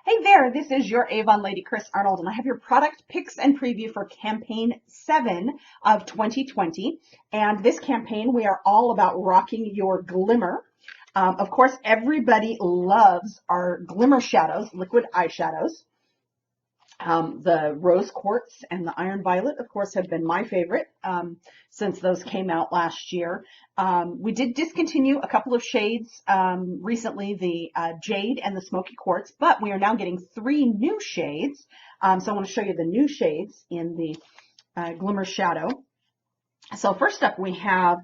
Hey there, this is your Avon lady, Chris Arnold, and I have your product picks and preview for campaign 7 of 2020. And this campaign, we are all about rocking your glimmer. Of course, everybody loves our Glimmer Shadows, liquid eyeshadows. The rose quartz and the iron violet, of course, have been my favorite since those came out last year. We did discontinue a couple of shades recently, the jade and the smoky quartz, but we are now getting 3 new shades. So I want to show you the new shades in the Glimmer Shadow. So first up we have,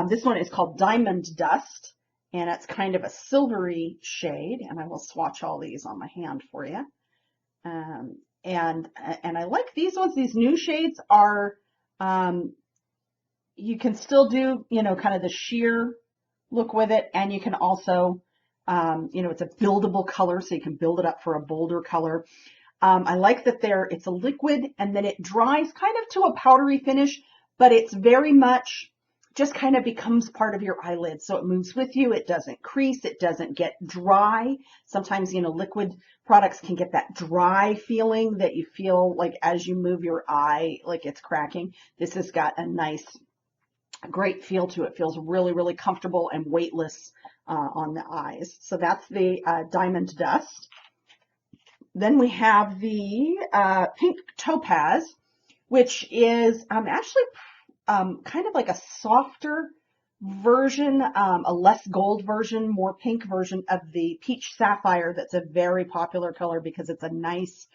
this one is called Diamond Dust, and it's kind of a silvery shade, and I will swatch all these on my hand for you. And I like these ones. These new shades are, you can still do, kind of the sheer look with it. And you can also, it's a buildable color, so you can build it up for a bolder color. I like that it's a liquid and then it dries kind of to a powdery finish, but it's very much just kind of becomes part of your eyelid. So it moves with you. It doesn't crease. It doesn't get dry. Sometimes, liquid products can get that dry feeling that you feel like as you move your eye, like it's cracking. This has got a nice, great feel to it. It feels really, really comfortable and weightless on the eyes. So that's the Diamond Dust. Then we have the Pink Topaz, which is actually kind of like a softer version, a less gold version, more pink version of the Peach Sapphire. That's a very popular color because it's a nice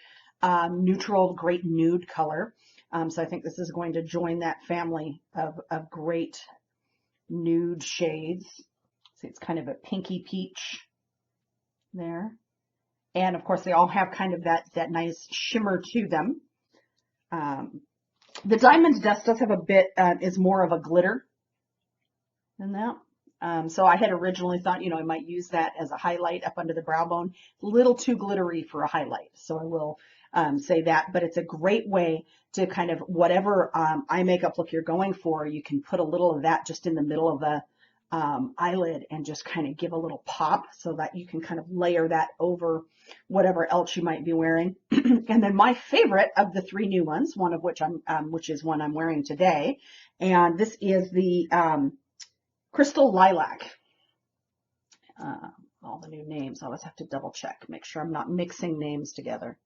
neutral, great nude color. So I think this is going to join that family of great nude shades. See, it's kind of a pinky peach there. And of course, they all have kind of that nice shimmer to them. The Diamond Dust does have a bit, is more of a glitter than that. So I had originally thought, I might use that as a highlight up under the brow bone. A little too glittery for a highlight. So I will say that. But it's a great way to kind of, whatever eye makeup look you're going for, you can put a little of that just in the middle of the eyelid and just kind of give a little pop so that you can kind of layer that over whatever else you might be wearing. And then my favorite of the 3 new ones, one of which which is one I'm wearing today, and this is the Crystal Lilac. All the new names, I always have to double check, make sure I'm not mixing names together.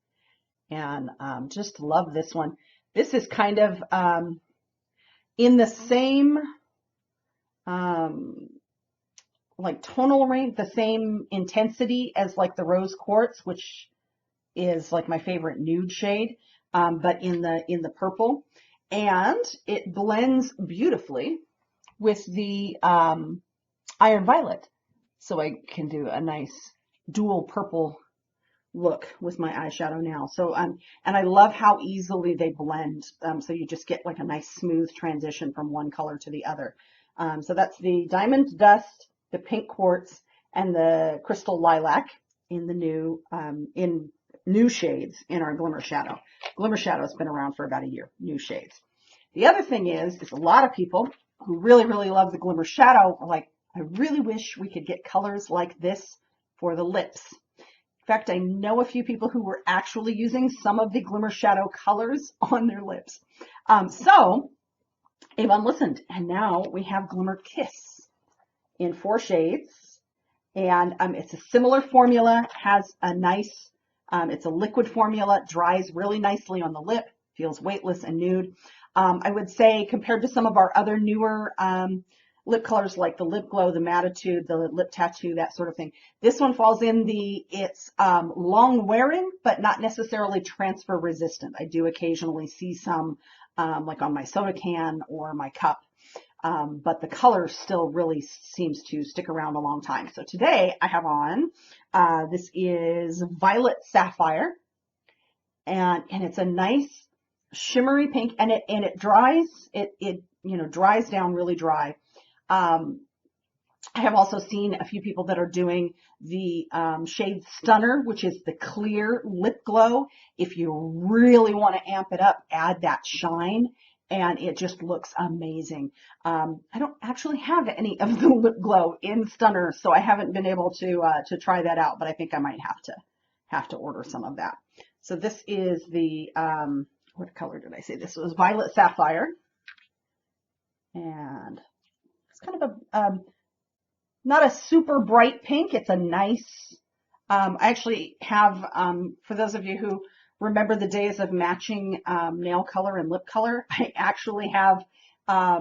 And just love this one. This is kind of in the same like tonal range, the same intensity as like the rose quartz, which is like my favorite nude shade, but in the purple, and it blends beautifully with the iron violet. So I can do a nice dual purple look with my eyeshadow now. So and I love how easily they blend. So you just get like a nice smooth transition from one color to the other. So that's the Diamond Dust, the Pink Quartz, and the Crystal Lilac in the new shades in our Glimmer Shadow. Glimmer Shadow has been around for about a year, new shades. The other thing is a lot of people who really, really love the Glimmer Shadow are like, I really wish we could get colors like this for the lips. In fact, I know a few people who were actually using some of the Glimmer Shadow colors on their lips. So Avon listened, and now we have Glimmer Kiss in 4 shades, and it's a similar formula, has a nice, it's a liquid formula, dries really nicely on the lip, feels weightless and nude. I would say compared to some of our other newer lip colors like the Lip Glow, the Mattitude, the Lip Tattoo, that sort of thing, this one falls in it's long wearing, but not necessarily transfer resistant. I do occasionally see some like on my soda can or my cup. But the color still really seems to stick around a long time. So today I have on, this is Violet Sapphire, and it's a nice shimmery pink, and it dries, it dries down really dry. I have also seen a few people that are doing the shade Stunner, which is the clear lip glow. If you really want to amp it up, add that shine, and it just looks amazing. I don't actually have any of the lip glow in Stunner, so I haven't been able to try that out, but I think I might have to have to order some of that. So this is the, what color did I say? This was Violet Sapphire. And it's kind of a, not a super bright pink. It's a nice, I actually have, for those of you who remember the days of matching nail color and lip color, I actually have, I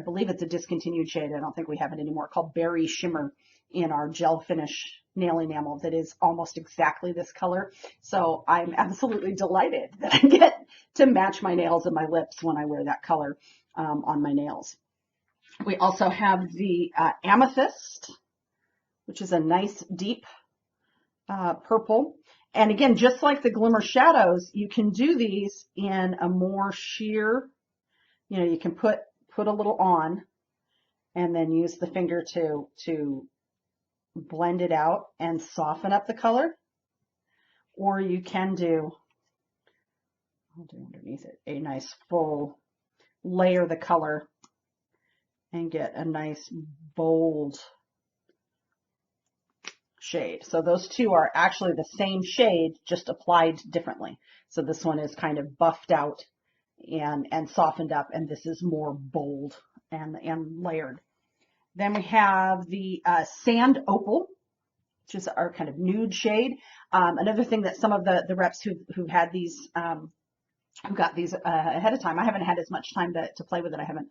believe it's a discontinued shade. I don't think we have it anymore, called Berry Shimmer in our gel finish nail enamel that is almost exactly this color. So I'm absolutely delighted that I get to match my nails and my lips when I wear that color on my nails. We also have the Amethyst, which is a nice deep purple. And again, just like the Glimmer Shadows, you can do these in a more sheer, you know, you can put a little on and then use the finger to blend it out and soften up the color. Or you can do, I'll do underneath it, a nice full layer the color and get a nice bold shade. So those two are actually the same shade, just applied differently. So this one is kind of buffed out and softened up, and this is more bold and layered. Then we have the Sand Opal, which is our kind of nude shade. Another thing that some of the reps who've had these, who got these ahead of time, I haven't had as much time to play with it. I haven't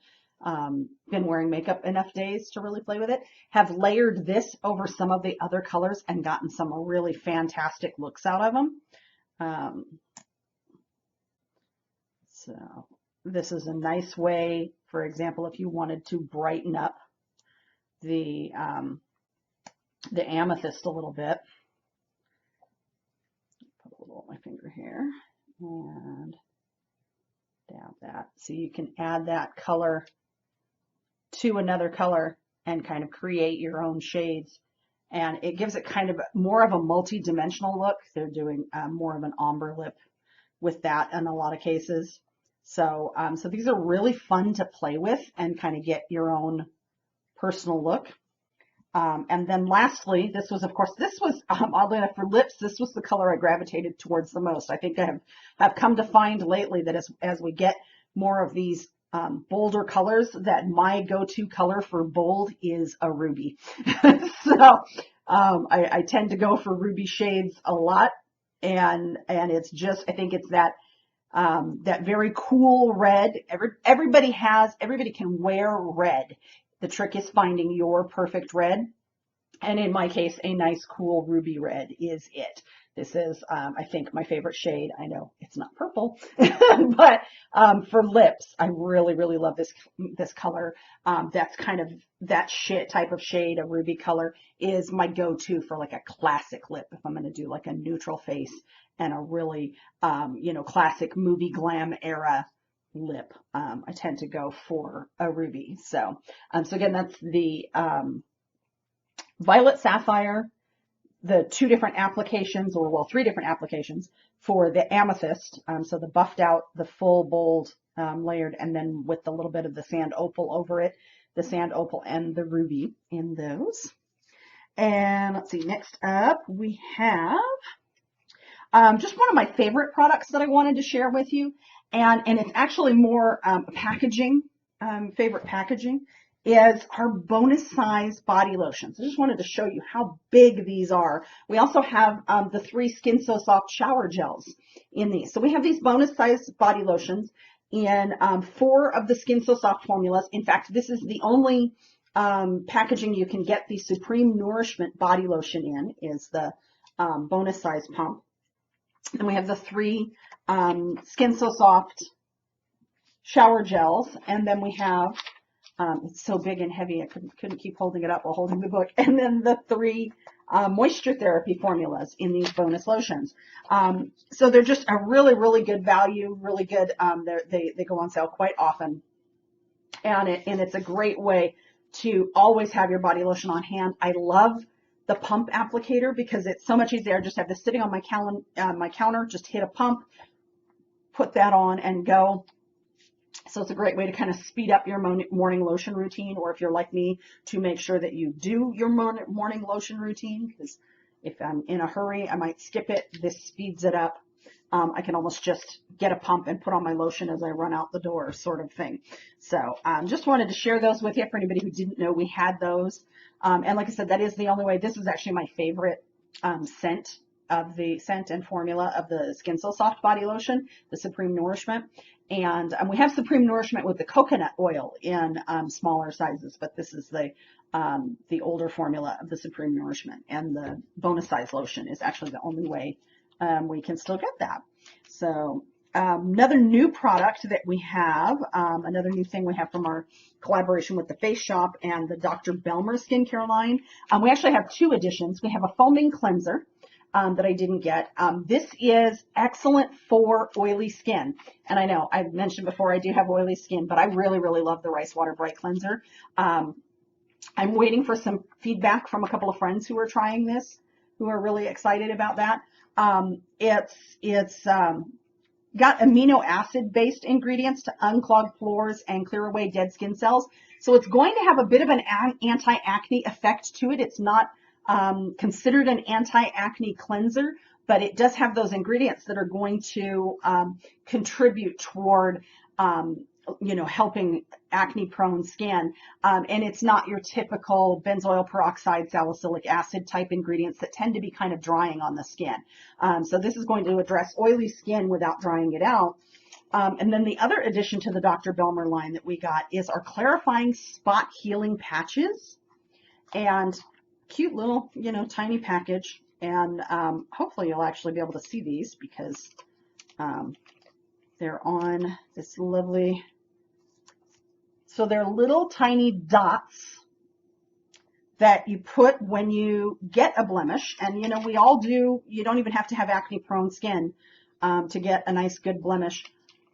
been wearing makeup enough days to really play with it, have layered this over some of the other colors and gotten some really fantastic looks out of them. So this is a nice way, for example, if you wanted to brighten up the amethyst a little bit. Put a little on my finger here and dab that. So you can add that color to another color and kind of create your own shades. And it gives it kind of more of a multi-dimensional look. They're doing more of an ombre lip with that in a lot of cases. So, so these are really fun to play with and kind of get your own personal look. And then lastly, this was, of course, this was oddly enough for lips, this was the color I gravitated towards the most. I think I have come to find lately that as we get more of these bolder colors, that my go-to color for bold is a ruby. So I tend to go for ruby shades a lot, and it's just, I think it's that that very cool red. Everybody can wear red. The trick is finding your perfect red. And in my case, a nice, cool ruby red is it. This is, I think, my favorite shade. I know it's not purple, but for lips, I really, really love this color. That's kind of that type of shade, a ruby color, is my go-to for like a classic lip. If I'm going to do like a neutral face and a really, you know, classic movie glam era lip, I tend to go for a ruby. So, so again, that's the Violet Sapphire, the two different applications, or well, three different applications for the Amethyst. So the buffed out, the full bold layered, and then with a little bit of the Sand Opal over it, the Sand Opal and the Ruby in those. And let's see, next up we have just one of my favorite products that I wanted to share with you. And it's actually more packaging, favorite packaging, is our bonus size body lotions. I just wanted to show you how big these are. We also have the 3 Skin So Soft shower gels in these. So we have these bonus size body lotions in 4 of the Skin So Soft formulas. In fact, this is the only packaging you can get the Supreme Nourishment body lotion in, is the bonus size pump. And we have the 3 Skin So Soft shower gels, and then we have it's so big and heavy I couldn't keep holding it up while holding the book. And then the 3 moisture therapy formulas in these bonus lotions. So they're just a really, really good value, really good. They go on sale quite often, and it's a great way to always have your body lotion on hand. I love the pump applicator because it's so much easier. I just have this sitting on my counter, just hit a pump, put that on and go. So it's a great way to kind of speed up your morning lotion routine, or if you're like me, to make sure that you do your morning lotion routine, because If I'm in a hurry, I might skip it. This speeds it up. I can almost just get a pump and put on my lotion as I run out the door, sort of thing. So just wanted to share those with you for anybody who didn't know we had those. And like I said, that is the only way. This is actually my favorite scent and formula of the Skin So Soft body lotion, the Supreme Nourishment. And we have Supreme Nourishment with the coconut oil in smaller sizes, but this is the older formula of the Supreme Nourishment, and the bonus size lotion is actually the only way we can still get that. So another new product that we have, another new thing we have from our collaboration with the Face Shop and the Dr. Belmeur skincare line. We actually have two additions. We have a foaming cleanser that I didn't get. This is excellent for oily skin. And I know I've mentioned before I do have oily skin, but I really, really love the Rice Water Bright Cleanser. I'm waiting for some feedback from a couple of friends who are trying this, who are really excited about that. It's got amino acid based ingredients to unclog pores and clear away dead skin cells. So it's going to have a bit of an anti-acne effect to it. It's not considered an anti-acne cleanser, but it does have those ingredients that are going to contribute toward helping acne prone skin. And it's not your typical benzoyl peroxide, salicylic acid type ingredients that tend to be kind of drying on the skin. So this is going to address oily skin without drying it out. And then the other addition to the Dr. Belmeur line that we got is our clarifying spot healing patches, and cute little, tiny package. And hopefully you'll actually be able to see these because they're on this lovely, so they're little tiny dots that you put when you get a blemish. And, we all do, you don't even have to have acne prone skin to get a nice good blemish.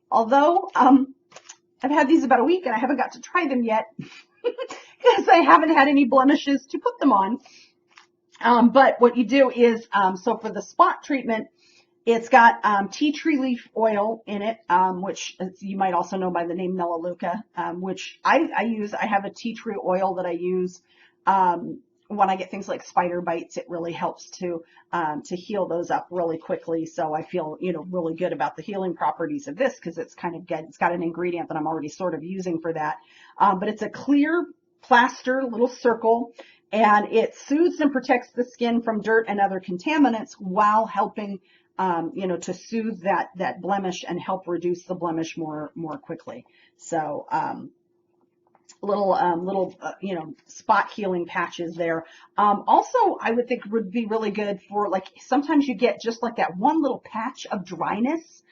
Although I've had these about a week and I haven't got to try them yet because I haven't had any blemishes to put them on. But what you do is, so for the spot treatment, it's got tea tree leaf oil in it, which you might also know by the name Melaleuca, which I use. I have a tea tree oil that I use when I get things like spider bites. It really helps to heal those up really quickly. So I feel, really good about the healing properties of this because it's kind of good. It's got an ingredient that I'm already sort of using for that. But it's a clear plaster, little circle, and it soothes and protects the skin from dirt and other contaminants while helping to soothe that blemish and help reduce the blemish more quickly. So little spot healing patches there. Also, I would think would be really good for, like, sometimes you get just like that one little patch of dryness.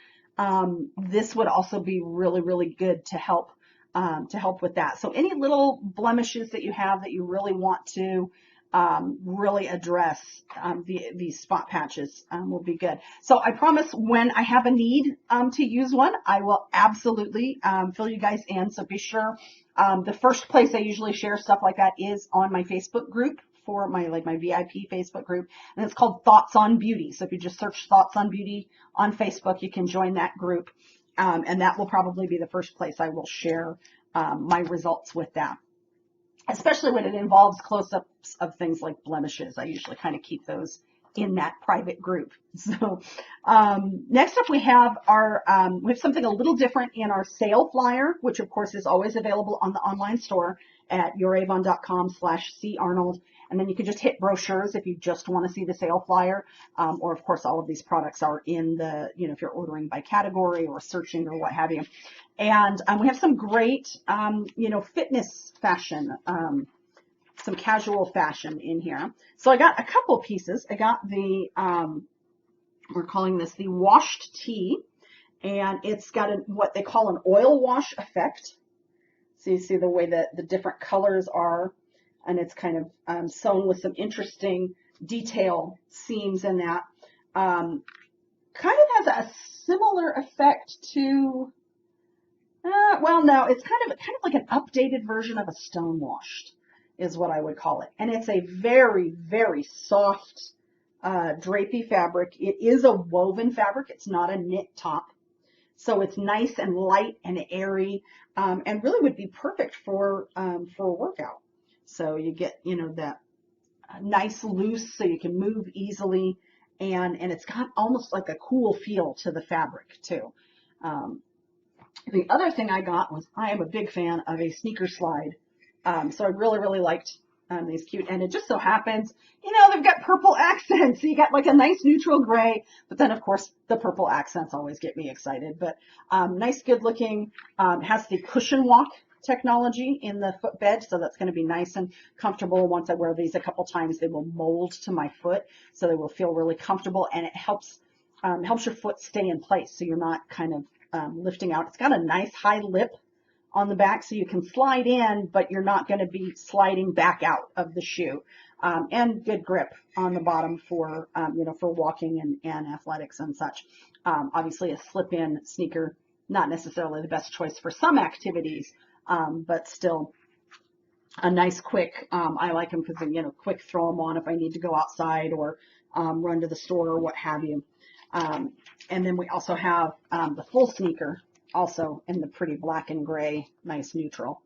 This would also be really, really good to help with that. So any little blemishes that you have that you really want to really address, these spot patches will be good. So I promise when I have a need to use one, I will absolutely fill you guys in. So be sure. The first place I usually share stuff like that is on my Facebook group for my VIP Facebook group, and it's called Thoughts on Beauty. So if you just search Thoughts on Beauty on Facebook, you can join that group, and that will probably be the first place I will share my results with that. Especially when it involves close-ups of things like blemishes. I usually kind of keep those in that private group. So next up we have we have something a little different in our sale flyer, which of course is always available on the online store at youravon.com/carnold. And then you can just hit brochures if you just want to see the sale flyer. Or of course all of these products are in the, if you're ordering by category or searching or what have you. And we have some great, fitness fashion, some casual fashion in here. So I got a couple pieces. I got the, we're calling this the washed tea, and it's got what they call an oil wash effect. So you see the way that the different colors are, and it's kind of sewn with some interesting detail seams in that. Kind of has a similar effect to, well, no, it's kind of like an updated version of a stone washed is what I would call it. And it's a very, very soft drapey fabric. It is a woven fabric. It's not a knit top. So it's nice and light and airy, and really would be perfect for a workout. So you get, that nice loose so you can move easily, and it's got almost like a cool feel to the fabric too. Um, the other thing I got was, I am a big fan of a sneaker slide. So I really, really liked these cute, and it just so happens, they've got purple accents. So you got like a nice neutral gray, but then of course the purple accents always get me excited. But nice, good looking, has the cushion walk technology in the footbed, so that's going to be nice and comfortable. Once I wear these a couple times, they will mold to my foot, so they will feel really comfortable, and it helps your foot stay in place, so you're not kind of lifting out. It's got a nice high lip on the back, so you can slide in, but you're not going to be sliding back out of the shoe. And good grip on the bottom for for walking and athletics and such. Obviously, a slip-in sneaker, not necessarily the best choice for some activities, but still a nice quick. I like them because quick throw them on if I need to go outside or run to the store or what have you. And then we also have the full sneaker, also in the pretty black and gray, nice neutral.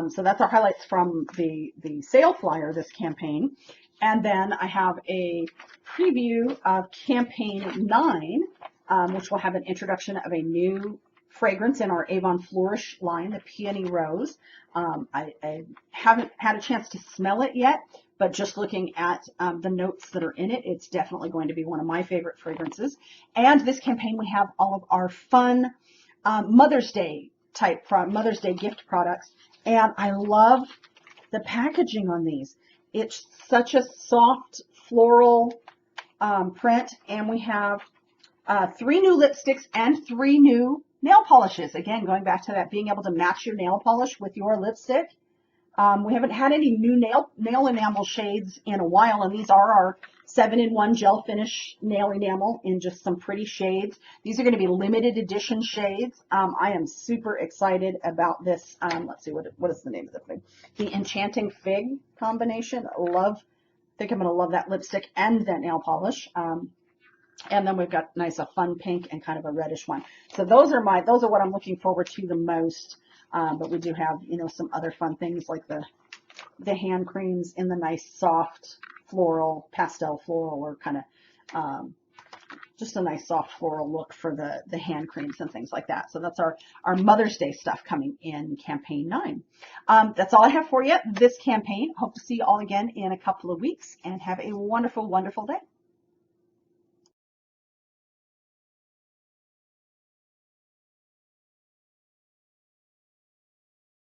So that's our highlights from the sale flyer this campaign. And then I have a preview of campaign 9, which will have an introduction of a new fragrance in our Avon Flourish line, the Peony Rose. I haven't had a chance to smell it yet, but just looking at the notes that are in it, it's definitely going to be one of my favorite fragrances. And this campaign, we have all of our fun Mother's Day Mother's Day gift products. And I love the packaging on these. It's such a soft floral print. And we have 3 new lipsticks and 3 new nail polishes. Again, going back to that, being able to match your nail polish with your lipstick. We haven't had any new nail enamel shades in a while, and these are our 7-in-1 gel finish nail enamel in just some pretty shades. These are going to be limited edition shades. I am super excited about this. Let's see, what is the name of the thing? The Enchanting Fig combination. I think I'm going to love that lipstick and that nail polish. And then we've got a fun pink and kind of a reddish one. So those are what I'm looking forward to the most. But we do have, some other fun things like the hand creams in the nice soft floral, pastel floral, or kind of just a nice soft floral look for the hand creams and things like that. So that's our Mother's Day stuff coming in campaign 9. That's all I have for you this campaign. Hope to see you all again in a couple of weeks, and have a wonderful, wonderful day.